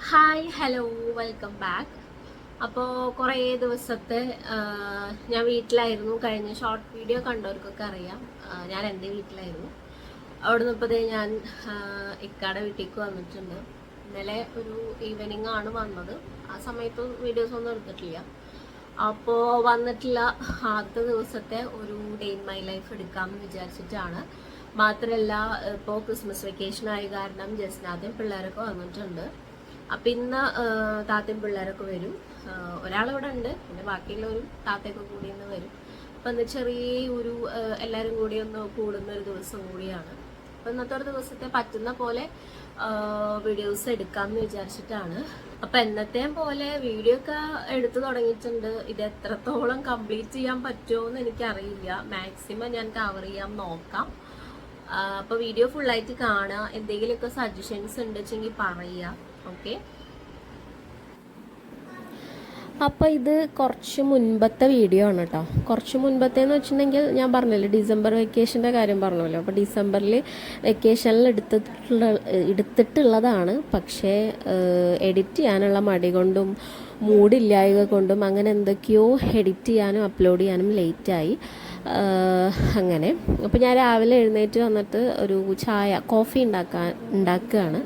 Hi hello welcome back. അപ്പോൾ കുറേ ദിവസത്തെ ഞാൻ വീട്ടിലായിരുന്നു. കഴിഞ്ഞ ഷോർട്ട് വീഡിയോ കണ്ടവർക്കൊക്കെ അറിയാം ഞാൻ എൻ്റെ വീട്ടിലായിരുന്നു. അവിടെ നിന്നപ്പോൾ ഞാൻ ഇക്കാടെ വീട്ടിലേക്ക് വന്നിട്ടുണ്ട്. ഇന്നലെ ഒരു ഈവനിങ് ആണ് വന്നത്. ആ സമയത്ത് വീഡിയോസൊന്നും എടുത്തിട്ടില്ല. അപ്പോൾ വന്നിട്ടില്ല. ആദ്യത്തെ ദിവസത്തെ ഒരു ഡേ ഇൻ മൈ ലൈഫ് എടുക്കാമെന്ന് വിചാരിച്ചിട്ടാണ്. മാത്രമല്ല ഇപ്പോൾ ക്രിസ്മസ് വെക്കേഷൻ ആയ കാരണം ജസ്നാദ്യം പിള്ളേരൊക്കെ വന്നിട്ടുണ്ട്. അപ്പം ഇന്ന് താത്തയും പിള്ളേരൊക്കെ വരും. ഒരാളിവിടെ ഉണ്ട്, പിന്നെ ബാക്കിയുള്ളവരും താത്തയൊക്കെ കൂടി ഇന്ന് വരും. അപ്പം ഇന്ന് ചെറിയ ഒരു എല്ലാവരും കൂടി ഒന്ന് കൂടുന്ന ഒരു ദിവസം കൂടിയാണ്. അപ്പം ഇന്നത്തെ ഒരു ദിവസത്തെ പറ്റുന്ന പോലെ വീഡിയോസ് എടുക്കാമെന്ന് വിചാരിച്ചിട്ടാണ്. അപ്പം എന്നത്തെയും പോലെ വീഡിയോ ഒക്കെ എടുത്തു തുടങ്ങിയിട്ടുണ്ട്. ഇത് എത്രത്തോളം കംപ്ലീറ്റ് ചെയ്യാൻ പറ്റുമോ എന്ന് എനിക്കറിയില്ല. മാക്സിമം ഞാൻ കവർ ചെയ്യാൻ നോക്കാം. അപ്പോൾ വീഡിയോ ഫുള്ളായിട്ട് കാണുക. എന്തെങ്കിലുമൊക്കെ സജഷൻസ് ഉണ്ടെങ്കിൽ പറയുക. ഓക്കെ. അപ്പോൾ ഇത് കുറച്ച് മുൻപത്തെ വീഡിയോ ആണ് കേട്ടോ. കുറച്ച് മുൻപത്തേന്ന് വെച്ചിട്ടുണ്ടെങ്കിൽ ഞാൻ പറഞ്ഞല്ലോ ഡിസംബർ വെക്കേഷൻ്റെ കാര്യം പറഞ്ഞല്ലോ. അപ്പോൾ ഡിസംബറിൽ വെക്കേഷനിൽ എടുത്തിട്ടുള്ളതാണ്. പക്ഷേ എഡിറ്റ് ചെയ്യാനുള്ള മടി കൊണ്ടും മൂഡില്ലായക കൊണ്ടും അങ്ങനെ എന്തൊക്കെയോ എഡിറ്റ് ചെയ്യാനും അപ്ലോഡ് ചെയ്യാനും ലേറ്റായി. അങ്ങനെ അപ്പോൾ ഞാൻ രാവിലെ എഴുന്നേറ്റ് വന്നിട്ട് ഒരു കോഫി ഉണ്ടാക്കുകയാണ്.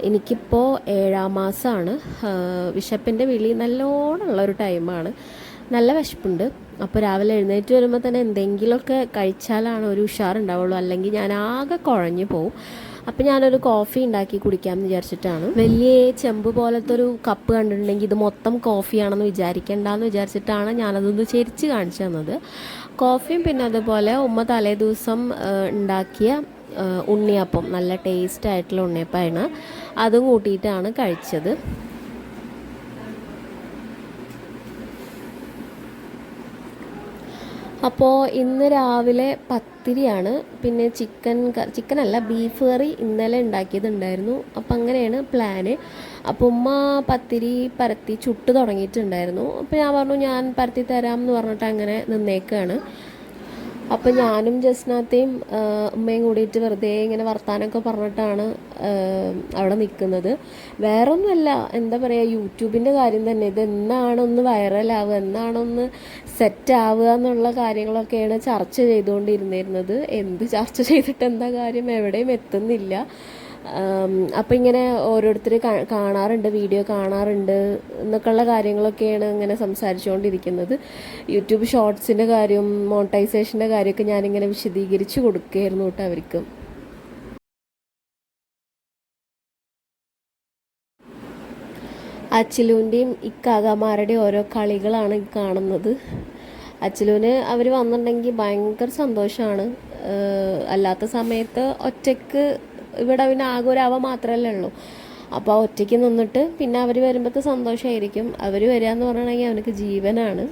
എനിക്കിപ്പോൾ 7ാം മാസമാണ്. വിശപ്പിൻ്റെ വിളി നല്ലോണമുള്ളൊരു ടൈമാണ്. നല്ല വിശപ്പുണ്ട്. അപ്പോൾ രാവിലെ എഴുന്നേറ്റ് വരുമ്പോൾ തന്നെ എന്തെങ്കിലുമൊക്കെ കഴിച്ചാലാണ് ഒരു ഉഷാറുണ്ടാവുള്ളൂ. അല്ലെങ്കിൽ ഞാൻ ആകെ കുഴഞ്ഞു പോവും. അപ്പം ഞാനൊരു കോഫി ഉണ്ടാക്കി കുടിക്കാമെന്ന് വിചാരിച്ചിട്ടാണ്. വലിയ ചെമ്പ് പോലത്തെ ഒരു കപ്പ് കണ്ടിട്ടുണ്ടെങ്കിൽ ഇത് മൊത്തം കോഫിയാണെന്ന് വിചാരിക്കേണ്ടെന്ന് വിചാരിച്ചിട്ടാണ് ഞാനതൊന്ന് ചെരിച്ച് കാണിച്ചു തന്നത്. കോഫിയും പിന്നെ അതുപോലെ ഉമ്മ തലേ ദിവസം ഉണ്ടാക്കിയ ഉണ്ണിയപ്പം, നല്ല ടേസ്റ്റ് ആയിട്ടുള്ള ഉണ്ണിയപ്പമാണ്. അതും കൂട്ടിയിട്ടാണ് കഴിച്ചത്. അപ്പോൾ ഇന്ന് രാവിലെ പത്തിരിയാണ്. പിന്നെ ചിക്കനല്ല ബീഫ് കറി ഇന്നലെ ഉണ്ടാക്കിയതുണ്ടായിരുന്നു. അപ്പം അങ്ങനെയാണ് പ്ലാന്. അപ്പോൾ ഉമ്മ പത്തിരി പരത്തി ചുട്ട് തുടങ്ങിയിട്ടുണ്ടായിരുന്നു. അപ്പോൾ ഞാൻ പറഞ്ഞു ഞാൻ പരത്തി തരാം എന്ന് പറഞ്ഞിട്ട് അങ്ങനെ നിന്നേക്കാണ്. അപ്പം ഞാനും ജസ്നാത്തയും ഉമ്മയും കൂടിയിട്ട് വെറുതെ ഇങ്ങനെ വർത്താനമൊക്കെ പറഞ്ഞിട്ടാണ് അവിടെ നിൽക്കുന്നത്. വേറൊന്നുമല്ല, എന്താ പറയുക, യൂട്യൂബിൻ്റെ കാര്യം തന്നെ. ഇത് എന്നാണൊന്ന് വൈറലാവുക, എന്നാണൊന്ന് സെറ്റാവുക എന്നുള്ള കാര്യങ്ങളൊക്കെയാണ് ചർച്ച ചെയ്തുകൊണ്ടിരുന്നിരുന്നത്. എന്ത് ചർച്ച ചെയ്തിട്ട് എന്താ കാര്യം, എവിടെയും എത്തുന്നില്ല. അപ്പം ഇങ്ങനെ ഓരോരുത്തർ കാണാറുണ്ട്, വീഡിയോ കാണാറുണ്ട് എന്നൊക്കെയുള്ള കാര്യങ്ങളൊക്കെയാണ് ഇങ്ങനെ സംസാരിച്ചുകൊണ്ടിരിക്കുന്നത്. യൂട്യൂബ് ഷോർട്സിൻ്റെ കാര്യം, മോണിറ്റൈസേഷൻ്റെ കാര്യമൊക്കെ ഞാനിങ്ങനെ വിശദീകരിച്ച് കൊടുക്കുകയായിരുന്നു കേട്ടോ അവർക്ക്. അച്ചിലൂൻ്റെയും ഇക്കാകമാരുടെയും ഓരോ കളികളാണ് കാണുന്നത്. അച്ചിലൂന് അവർ വന്നിട്ടുണ്ടെങ്കിൽ ഭയങ്കര സന്തോഷമാണ്. അല്ലാത്ത സമയത്ത് ഒറ്റയ്ക്ക് ഇവിടെ പിന്നെ ആകെ ഒരു അവ മാത്രമല്ലേ ഉള്ളൂ. അപ്പോൾ ഒറ്റയ്ക്ക് നിന്നിട്ട് പിന്നെ അവർ വരുമ്പോഴത്തെ സന്തോഷമായിരിക്കും. അവർ വരിക എന്ന് പറഞ്ഞിട്ടുണ്ടെങ്കിൽ അവനക്ക് ജീവനാണ്.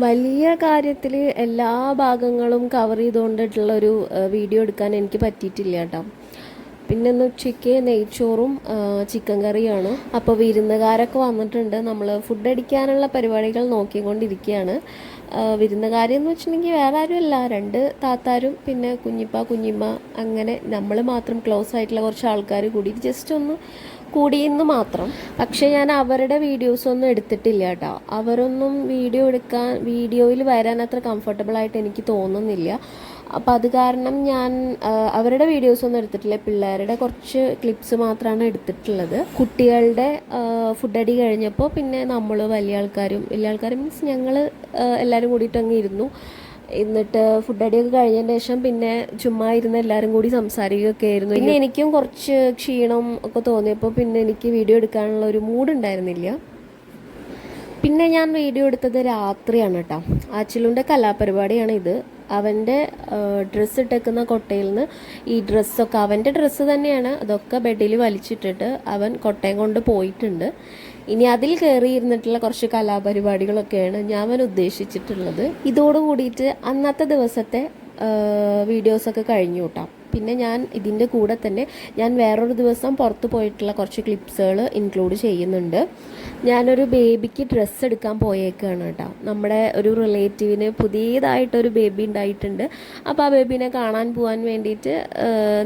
വലിയ കാര്യത്തിൽ എല്ലാ ഭാഗങ്ങളും കവർ ചെയ്തുകൊണ്ടിട്ടുള്ളൊരു വീഡിയോ എടുക്കാൻ എനിക്ക് പറ്റിയിട്ടില്ല കേട്ടോ. പിന്നെ ഇന്ന് ഉച്ചയ്ക്ക് നെയ്ച്ചോറും ചിക്കൻ കറിയാണ്. അപ്പോൾ വിരുന്നുകാരൊക്കെ വന്നിട്ടുണ്ട്. നമ്മൾ ഫുഡ് അടിക്കാനുള്ള പരിപാടികൾ നോക്കിക്കൊണ്ടിരിക്കുകയാണ്. വിരുന്നുകാരെന്ന് വെച്ചിട്ടുണ്ടെങ്കിൽ വേറെ ആരുമല്ല, 2 താത്താരും പിന്നെ കുഞ്ഞിമ്മ, അങ്ങനെ നമ്മൾ മാത്രം ക്ലോസ് ആയിട്ടുള്ള കുറച്ച് ആൾക്കാർ കൂടി ജസ്റ്റ് ഒന്ന് കൂടിയെന്ന് മാത്രം. പക്ഷേ ഞാൻ അവരുടെ വീഡിയോസൊന്നും എടുത്തിട്ടില്ല കേട്ടോ. അവരൊന്നും വീഡിയോയിൽ വരാൻ അത്ര കംഫർട്ടബിളായിട്ട് എനിക്ക് തോന്നുന്നില്ല. അപ്പോൾ അത് കാരണം ഞാൻ അവരുടെ വീഡിയോസൊന്നും എടുത്തിട്ടില്ല. പിള്ളേരുടെ കുറച്ച് ക്ലിപ്സ് മാത്രമാണ് എടുത്തിട്ടുള്ളത്. കുട്ടികളുടെ ഫുഡ് അടി കഴിഞ്ഞപ്പോൾ പിന്നെ നമ്മൾ വലിയ ആൾക്കാരും മീൻസ് ഞങ്ങൾ എല്ലാവരും കൂടിയിട്ട് അങ്ങ് ഇരുന്നു. എന്നിട്ട് ഫുഡ് അടിയൊക്കെ കഴിഞ്ഞതിന് ശേഷം പിന്നെ ചുമ്മാ ഇരുന്ന് എല്ലാവരും കൂടി സംസാരിക്കുകയൊക്കെ ആയിരുന്നു. പിന്നെ എനിക്കും കുറച്ച് ക്ഷീണം ഒക്കെ തോന്നിയപ്പോൾ പിന്നെ എനിക്ക് വീഡിയോ എടുക്കാനുള്ള ഒരു മൂഡ് ഉണ്ടായിരുന്നില്ല. പിന്നെ ഞാൻ വീഡിയോ എടുത്തത് രാത്രിയാണ് കേട്ടോ. ആച്ചിലുൻ്റെ കലാപരിപാടിയാണ് ഇത്. അവൻ്റെ ഡ്രസ്സ് ഇട്ടേക്കുന്ന കൊട്ടയിൽ നിന്ന് ഈ ഡ്രസ്സൊക്കെ അവൻ്റെ ഡ്രസ്സ് തന്നെയാണ്, അതൊക്കെ ബെഡിൽ വലിച്ചിട്ടിട്ട് അവൻ കൊട്ടയം കൊണ്ട് പോയിട്ടുണ്ട്. ഇനി അതിൽ കയറിയിരുന്നിട്ടുള്ള കുറച്ച് കലാപരിപാടികളൊക്കെയാണ് ഞാൻ ഉദ്ദേശിച്ചിട്ടുള്ളത്. ഇതോടുകൂടിയിട്ട് അന്നത്തെ ദിവസത്തെ വീഡിയോസൊക്കെ കഴിഞ്ഞു കേട്ടോ. പിന്നെ ഞാൻ ഇതിൻ്റെ കൂടെ തന്നെ ഞാൻ വേറൊരു ദിവസം പുറത്ത് പോയിട്ടുള്ള കുറച്ച് ക്ലിപ്സുകൾ ഇൻക്ലൂഡ് ചെയ്യുന്നുണ്ട്. ഞാനൊരു ബേബിക്ക് ഡ്രസ്സ് എടുക്കാൻ പോയേക്കാണ് കേട്ടോ. നമ്മുടെ ഒരു റിലേറ്റീവിന് പുതിയതായിട്ടൊരു ബേബി ഉണ്ടായിട്ടുണ്ട്. അപ്പോൾ ആ ബേബീനെ കാണാൻ പോകാൻ വേണ്ടിയിട്ട്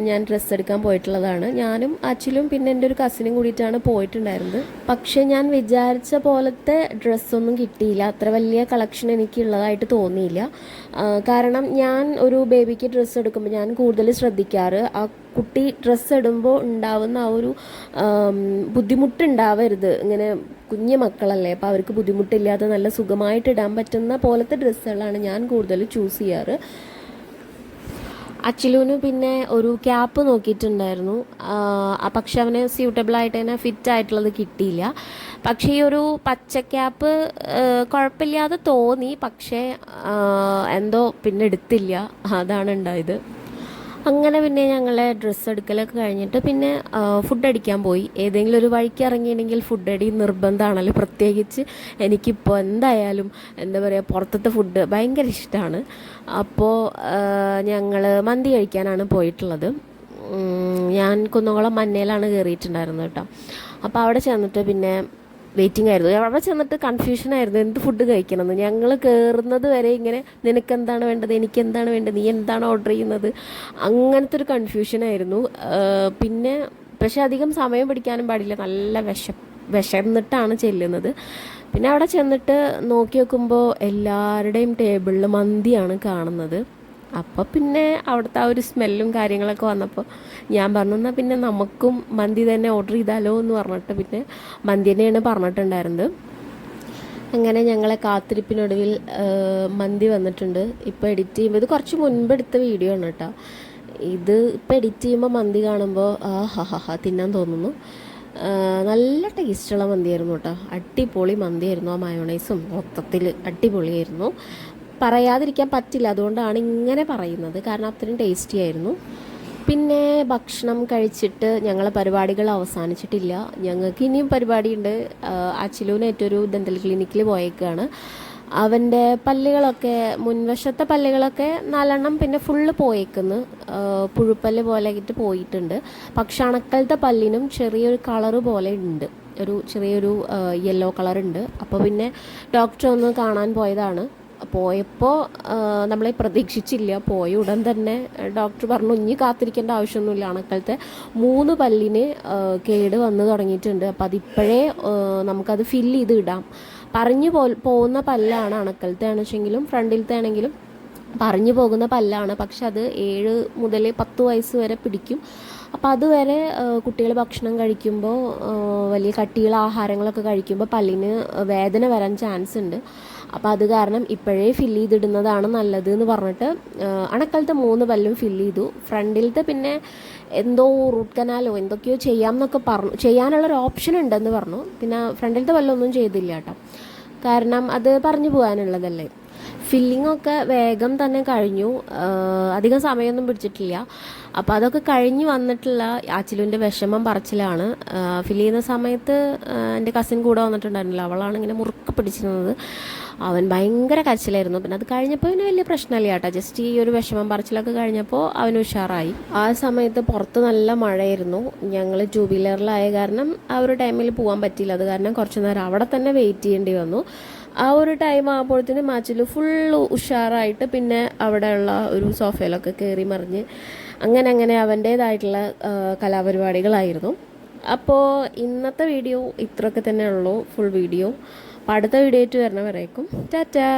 ഞാൻ ഡ്രസ്സ് എടുക്കാൻ പോയിട്ടുള്ളതാണ്. ഞാനും അച്ചിലും പിന്നെ എൻ്റെ ഒരു കസിനും കൂടിയിട്ടാണ് പോയിട്ടുണ്ടായിരുന്നത്. പക്ഷേ ഞാൻ വിചാരിച്ച പോലത്തെ ഡ്രസ്സൊന്നും കിട്ടിയില്ല. അത്ര വലിയ കളക്ഷൻ എനിക്കുള്ളതായിട്ട് തോന്നിയില്ല. കാരണം ഞാൻ ഒരു ബേബിക്ക് ഡ്രസ്സ് എടുക്കുമ്പോൾ ഞാൻ കൂടുതൽ ശ്രദ്ധിക്കാറ് ആ കുട്ടി ഡ്രസ്സ് ഇടുമ്പോൾ ഉണ്ടാവുന്ന ആ ഒരു ബുദ്ധിമുട്ടുണ്ടാവരുത്. ഇങ്ങനെ കുഞ്ഞു മക്കളല്ലേ, അപ്പോൾ അവർക്ക് ബുദ്ധിമുട്ടില്ലാതെ നല്ല സുഖമായിട്ട് ഇടാൻ പറ്റുന്ന പോലത്തെ ഡ്രസ്സുകളാണ് ഞാൻ കൂടുതൽ ചൂസ് ചെയ്യാറ്. അച്ചിലൂന് പിന്നെ ഒരു ക്യാപ്പ് നോക്കിയിട്ടുണ്ടായിരുന്നു. പക്ഷെ അവന് സ്യൂട്ടബിളായിട്ട് തന്നെ ഫിറ്റായിട്ടുള്ളത് കിട്ടിയില്ല. പക്ഷേ ഈ ഒരു പച്ച ക്യാപ്പ് കുഴപ്പമില്ലാതെ തോന്നി. പക്ഷേ എന്തോ പിന്നെ എടുത്തില്ല, അതാണ് ഉണ്ടായത്. അങ്ങനെ പിന്നെ ഞങ്ങളെ ഡ്രസ്സ് എടുക്കലൊക്കെ കഴിഞ്ഞിട്ട് പിന്നെ ഫുഡ് അടിക്കാൻ പോയി. ഏതെങ്കിലും ഒരു വഴിക്ക് ഇറങ്ങിയിട്ടുണ്ടെങ്കിൽ ഫുഡ് അടി നിർബന്ധമാണല്ലോ. പ്രത്യേകിച്ച് എനിക്കിപ്പോൾ എന്തായാലും എന്താ പറയുക, പുറത്തത്തെ ഫുഡ് ഭയങ്കര ഇഷ്ടമാണ്. അപ്പോൾ ഞങ്ങൾ മന്തി കഴിക്കാനാണ് പോയിട്ടുള്ളത്. ഞാൻ കുന്നംകുളം മന്നയിലാണ് കയറിയിട്ടുണ്ടായിരുന്നത് കേട്ടോ. അപ്പോൾ അവിടെ ചെന്നിട്ട് പിന്നെ വെയിറ്റിംഗ് ആയിരുന്നു. അവിടെ ചെന്നിട്ട് കൺഫ്യൂഷനായിരുന്നു എന്ത് ഫുഡ് കഴിക്കണമെന്ന്. ഞങ്ങൾ കയറുന്നത് വരെ ഇങ്ങനെ നിനക്കെന്താണ് വേണ്ടത്, എനിക്കെന്താണ് വേണ്ടത്, നീ എന്താണ് ഓർഡർ ചെയ്യുന്നത്, അങ്ങനത്തെ ഒരു കൺഫ്യൂഷനായിരുന്നു. പിന്നെ പക്ഷെ അധികം സമയം പിടിക്കാനും പാടില്ല, നല്ല വിശന്നിട്ടാണ് ചെല്ലുന്നത്. പിന്നെ അവിടെ ചെന്നിട്ട് നോക്കി നോക്കുമ്പോൾ എല്ലാവരുടെയും ടേബിളിൽ മന്തിയാണ് കാണുന്നത്. അപ്പോൾ പിന്നെ അവിടുത്തെ ആ ഒരു സ്മെല്ലും കാര്യങ്ങളൊക്കെ വന്നപ്പോൾ ഞാൻ പറഞ്ഞു എന്നാൽ പിന്നെ നമുക്കും മന്തി തന്നെ ഓർഡർ ചെയ്താലോ എന്ന് പറഞ്ഞിട്ട് പിന്നെ മന്തി തന്നെയാണ് പറഞ്ഞിട്ടുണ്ടായിരുന്നത്. അങ്ങനെ ഞങ്ങളെ കാത്തിരിപ്പിനൊടുവിൽ മന്തി വന്നിട്ടുണ്ട്. ഇപ്പോൾ എഡിറ്റ് ചെയ്യുമ്പോൾ, ഇത് കുറച്ച് മുൻപ് എടുത്ത വീഡിയോ ആണ് കേട്ടോ. ഇത് ഇപ്പോൾ എഡിറ്റ് ചെയ്യുമ്പോൾ മന്തി കാണുമ്പോൾ തിന്നാൻ തോന്നുന്നു. നല്ല ടേസ്റ്റുള്ള മന്തിയായിരുന്നു കേട്ടോ. അടിപൊളി മന്തിയായിരുന്നു. ആ മയോണൈസും മൊത്തത്തിൽ അടിപൊളിയായിരുന്നു. പറയാതിരിക്കാൻ പറ്റില്ല, അതുകൊണ്ടാണ് ഇങ്ങനെ പറയുന്നത്, കാരണം അത്രയും ടേസ്റ്റി ആയിരുന്നു. പിന്നെ ഭക്ഷണം കഴിച്ചിട്ട് ഞങ്ങളെ പരിപാടികൾ അവസാനിച്ചിട്ടില്ല. ഞങ്ങൾക്ക് ഇനിയും പരിപാടിയുണ്ട്. അച്ചിലൂനായിട്ടൊരു ഡെൻ്റൽ ക്ലിനിക്കിൽ പോയേക്കാണ്. അവൻ്റെ പല്ലുകളൊക്കെ, മുൻവശത്തെ പല്ലുകളൊക്കെ 4 പിന്നെ ഫുള്ള് പോയേക്കുന്നു. പുഴുപ്പല്ല് പോലെ ആയിട്ട് പോയിട്ടുണ്ട്. പക്ഷെ അണക്കലത്തെ പല്ലിനും ചെറിയൊരു കളറ് പോലെ ഉണ്ട്, ചെറിയൊരു യെല്ലോ കളറുണ്ട്. അപ്പോൾ പിന്നെ ഡോക്ടറെ ഒന്ന് കാണാൻ പോയതാണ്. പോയപ്പോൾ നമ്മളെ പ്രതീക്ഷിച്ചില്ല. പോയ ഉടൻ തന്നെ ഡോക്ടർ പറഞ്ഞു ഇനി കാത്തിരിക്കേണ്ട ആവശ്യമൊന്നുമില്ല, അണക്കലത്തെ 3 പല്ലിന് കേട് വന്ന് തുടങ്ങിയിട്ടുണ്ട്. അപ്പോൾ അതിപ്പോഴേ നമുക്കത് ഫില്ല് ചെയ്ത് ഇടാം. പറഞ്ഞു പോകുന്ന പല്ലാണ് അണക്കലത്തെ ആണെങ്കിലും ഫ്രണ്ടിലത്തെ ആണെങ്കിലും പറഞ്ഞു പോകുന്ന പല്ലാണ്. പക്ഷെ അത് 7 മുതൽ 10 വയസ്സ് വരെ പിടിക്കും. അപ്പോൾ അതുവരെ കുട്ടികൾ ഭക്ഷണം കഴിക്കുമ്പോൾ വലിയ കട്ടിയുള്ള ആഹാരങ്ങളൊക്കെ കഴിക്കുമ്പോൾ പല്ലിന് വേദന വരാൻ ചാൻസ് ഉണ്ട്. അപ്പോൾ അത് കാരണം ഇപ്പോഴേ ഫില്ല് ചെയ്തിടുന്നതാണ് നല്ലത് എന്ന് പറഞ്ഞിട്ട് അണക്കലത്തെ 3 പല്ലും ഫില്ല് ചെയ്തു. ഫ്രണ്ടിലത്തെ പിന്നെ എന്തോ റൂട്ട് കനാലോ എന്തൊക്കെയോ ചെയ്യാനുള്ളൊരു ഓപ്ഷൻ ഉണ്ടെന്ന് പറഞ്ഞു. പിന്നെ ഫ്രണ്ടിലത്തെ പല്ലൊന്നും ചെയ്തില്ല കേട്ടോ, കാരണം അത് പറഞ്ഞു പോകാനുള്ളതല്ലേ. ഫില്ലിങ്ങൊക്കെ വേഗം തന്നെ കഴിഞ്ഞു, അധികം സമയമൊന്നും പിടിച്ചിട്ടില്ല. അപ്പോൾ അതൊക്കെ കഴിഞ്ഞ് വന്നിട്ടുള്ള ആച്ചിലുവിൻ്റെ വിഷമം പറച്ചിലാണ്. ഫില്ല് ചെയ്യുന്ന സമയത്ത് എൻ്റെ കസിൻ കൂടെ വന്നിട്ടുണ്ടായിരുന്നില്ല, അവളാണ് ഇങ്ങനെ മുറുക്കെ പിടിച്ചിരുന്നത്. അവൻ ഭയങ്കര കരച്ചിലായിരുന്നു. പിന്നെ അത് കഴിഞ്ഞപ്പോൾ അവന് വലിയ പ്രശ്നമില്ല കേട്ടോ, ജസ്റ്റ് ഈ ഒരു വിഷമം പറച്ചിലൊക്കെ കഴിഞ്ഞപ്പോൾ അവന് ഉഷാറായി. ആ സമയത്ത് പുറത്ത് നല്ല മഴയായിരുന്നു. ഞങ്ങൾ 2 വീലറിലായ കാരണം ആ ഒരു ടൈമിൽ പോകാൻ പറ്റിയില്ല. അത് കാരണം കുറച്ച് നേരം അവിടെ തന്നെ വെയിറ്റ് ചെയ്യേണ്ടി വന്നു. ആ ഒരു ടൈം ആകുമ്പോഴത്തേനും മാച്ചിൽ ഫുള്ള് ഉഷാറായിട്ട് പിന്നെ അവിടെയുള്ള ഒരു സോഫയിലൊക്കെ കയറി മറിഞ്ഞ് അങ്ങനെ അവൻ്റേതായിട്ടുള്ള കലാപരിപാടികളായിരുന്നു. അപ്പോൾ ഇന്നത്തെ വീഡിയോ ഇത്രയൊക്കെ തന്നെ ഉള്ളൂ, ഫുൾ വീഡിയോ. അപ്പോൾ അടുത്ത വീഡിയോ ആയിട്ട് വരണ വരേക്കും ടാറ്റാ.